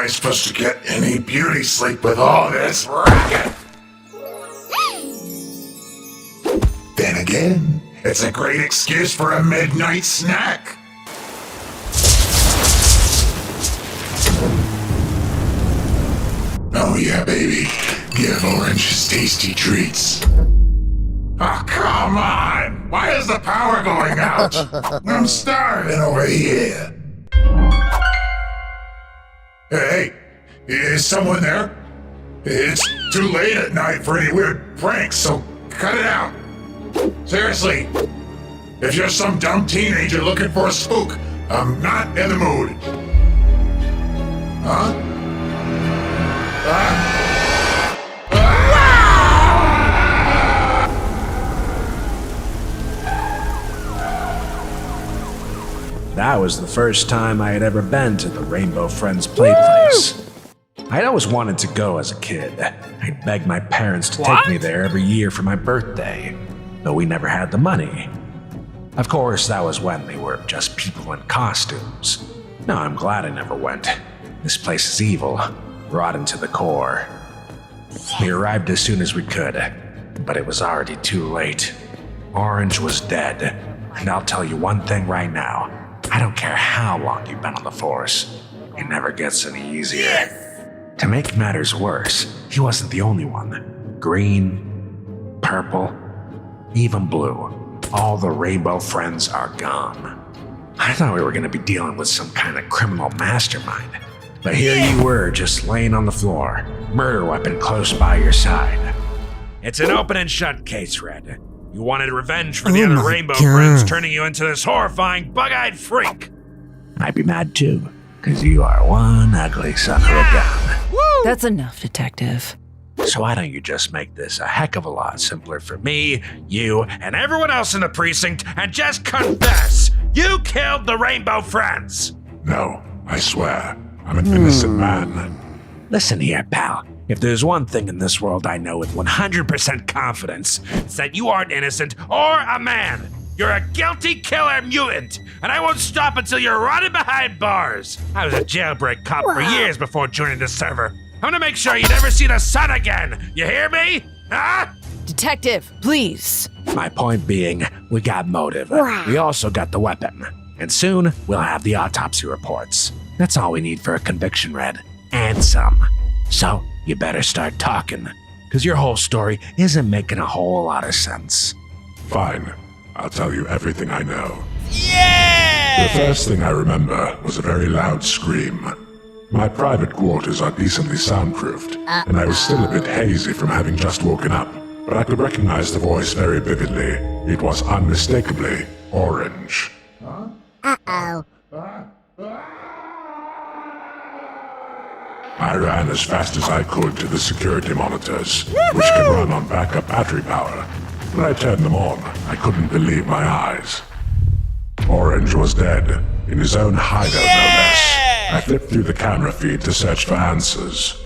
supposed to get any beauty sleep with all this racket? Then again, it's a great excuse for a midnight snack. Oh yeah, baby. Give Orange his tasty treats. Oh, come on! Why is the power going out? I'm starving over here. Hey, is someone there? It's too late at night for any weird pranks, so cut it out. Seriously, if you're some dumb teenager looking for a spook, I'm not in the mood. Huh? That was the first time I had ever been to the Rainbow Friends play place. I'd always wanted to go as a kid. I'd beg my parents to take me there every year for my birthday, but we never had the money. Of course, that was when they were just people in costumes. No, I'm glad I never went. This place is evil, rotten to the core. We arrived as soon as we could, but it was already too late. Orange was dead, and I'll tell you one thing right now. I don't care how long you've been on the force. It never gets any easier. To make matters worse, he wasn't the only one. Green, purple, even blue. All the Rainbow Friends are gone. I thought we were going to be dealing with some kind of criminal mastermind. But here you were, just laying on the floor, murder weapon close by your side. It's an open and shut case, Red. You wanted revenge for the other Rainbow Friends turning you into this horrifying, bug-eyed freak. I'd be mad too, because you are one ugly son of a gun. That's enough, Detective. So why don't you just make this a heck of a lot simpler for me, you, and everyone else in the precinct, and just confess you killed the Rainbow Friends? No, I swear. I'm an innocent man. Listen here, pal. If there's one thing in this world I know with 100% confidence, it's that you aren't innocent or a man. You're a guilty killer mutant, and I won't stop until you're rotted behind bars. I was a jailbreak cop for years before joining the server. I'm gonna make sure you never see the sun again. You hear me? Huh? Detective, please. My point being, we got motive. We also got the weapon. And soon, we'll have the autopsy reports. That's all we need for a conviction, Red. And some. So, you better start talking, because your whole story isn't making a whole lot of sense. Fine. I'll tell you everything I know. Yeah! The first thing I remember was a very loud scream. My private quarters are decently soundproofed, and I was still a bit hazy from having just woken up, but I could recognize the voice very vividly. It was unmistakably Orange. Uh-oh. I ran as fast as I could to the security monitors, which can run on backup battery power. When I turned them on, I couldn't believe my eyes. Orange was dead, in his own hideout no less. I flipped through the camera feed to search for answers.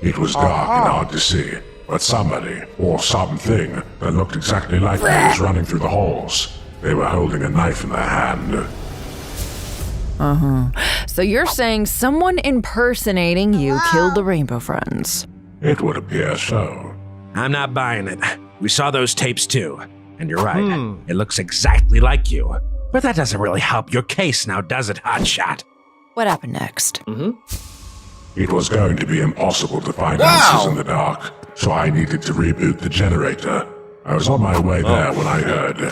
It was dark and hard to see, but somebody, or something, that looked exactly like me was running through the halls. They were holding a knife in their hand. So you're saying someone impersonating you killed the Rainbow Friends? It would appear so. I'm not buying it. We saw those tapes too. And you're right, it looks exactly like you. But that doesn't really help your case now, does it, Hotshot? What happened next? It was going to be impossible to find answers in the dark, so I needed to reboot the generator. I was on my way there when I heard.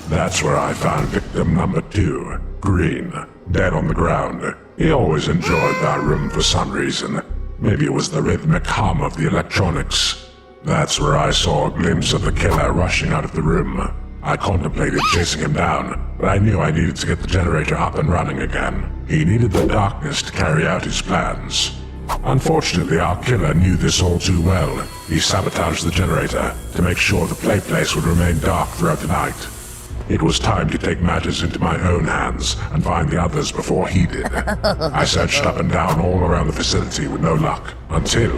That's where I found victim number 2, Green, dead on the ground. He always enjoyed that room for some reason. Maybe it was the rhythmic hum of the electronics. That's where I saw a glimpse of the killer rushing out of the room. I contemplated chasing him down, but I knew I needed to get the generator up and running again. He needed the darkness to carry out his plans. Unfortunately, our killer knew this all too well. He sabotaged the generator to make sure the place would remain dark throughout the night. It was time to take matters into my own hands and find the others before he did. I searched up and down all around the facility with no luck, until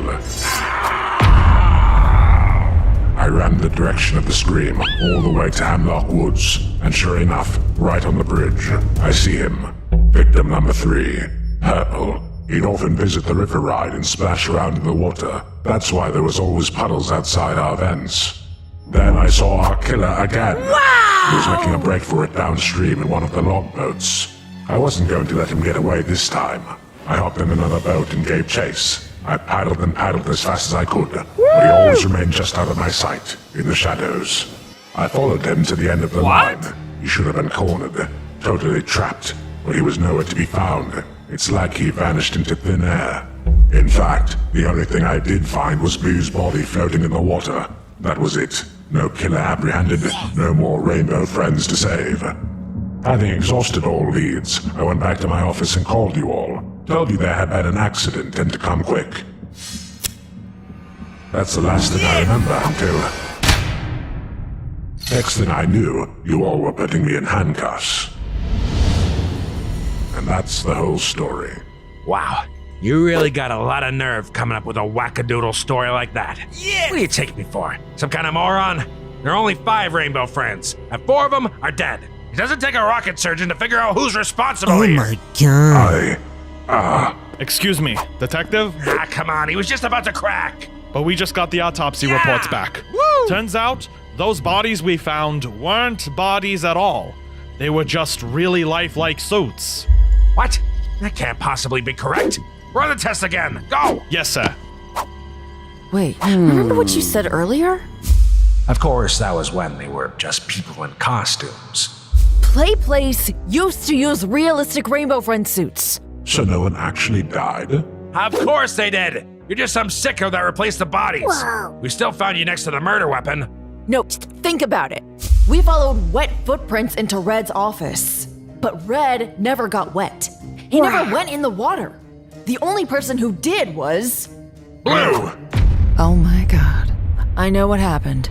I ran the direction of the scream all the way to Hemlock Woods, and sure enough, right on the bridge, I see him. Victim number 3, Purple. He'd often visit the river ride and splash around in the water. That's why there was always puddles outside our vents. Then I saw our killer again. Wow! He was making a break for it downstream in one of the longboats. I wasn't going to let him get away this time. I hopped in another boat and gave chase. I paddled and paddled as fast as I could, but he always remained just out of my sight, in the shadows. I followed him to the end of the line. He should have been cornered, totally trapped, but he was nowhere to be found. It's like he vanished into thin air. In fact, the only thing I did find was Blue's body floating in the water. That was it. No killer apprehended, no more rainbow friends to save. Having exhausted all leads, I went back to my office and called you all. Told you there had been an accident and to come quick. That's the last thing I remember until... Next thing I knew, you all were putting me in handcuffs. And that's the whole story. Wow, you really got a lot of nerve coming up with a wackadoodle story like that. Yeah! What do you take me for? Some kind of moron? There are only 5 rainbow friends, and 4 of them are dead. It doesn't take a rocket surgeon to figure out who's responsible Oh here. my god. Excuse me, detective? Ah, come on, he was just about to crack. But we just got the autopsy reports back. Woo! Turns out, those bodies we found weren't bodies at all. They were just really lifelike suits. What? That can't possibly be correct. Run the test again. Go! Yes, sir. Wait, remember what you said earlier? Of course, that was when they were just people in costumes. Play Place used to use realistic Rainbow Friend suits. So no one actually died? Of course they did. You're just some sicko that replaced the bodies. Whoa. We still found you next to the murder weapon. No, just think about it. We followed wet footprints into Red's office. But Red never got wet. He never went in the water. The only person who did was... Blue! Oh my god. I know what happened.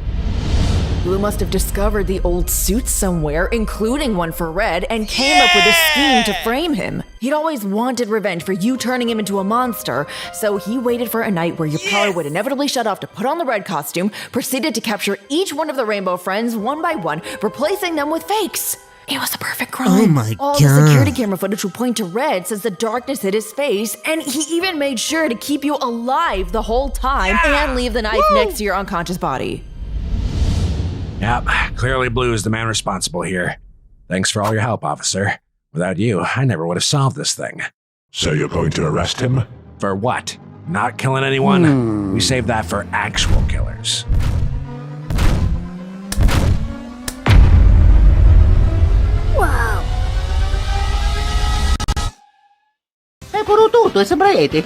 Blue must have discovered the old suits somewhere, including one for Red, and came up with a scheme to frame him. He'd always wanted revenge for you turning him into a monster, so he waited for a night where your power would inevitably shut off to put on the Red costume, proceeded to capture each one of the Rainbow Friends one by one, replacing them with fakes. It was a perfect crime. Oh my All god. the security camera footage will point to Red since the darkness hit his face, and he even made sure to keep you alive the whole time and leave the knife next to your unconscious body. Yep, clearly Blue is the man responsible here. Thanks for all your help, officer. Without you, I never would have solved this thing. So you're going to arrest him? For what? Not killing anyone? We save that for actual killers. Wow. puro tutto, sembrate.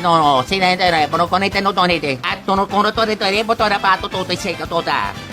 No, si renderebbero con i tenutoniti. A tunuto tutto, tutto, tutto, tutto, tutto, tutto, tutto,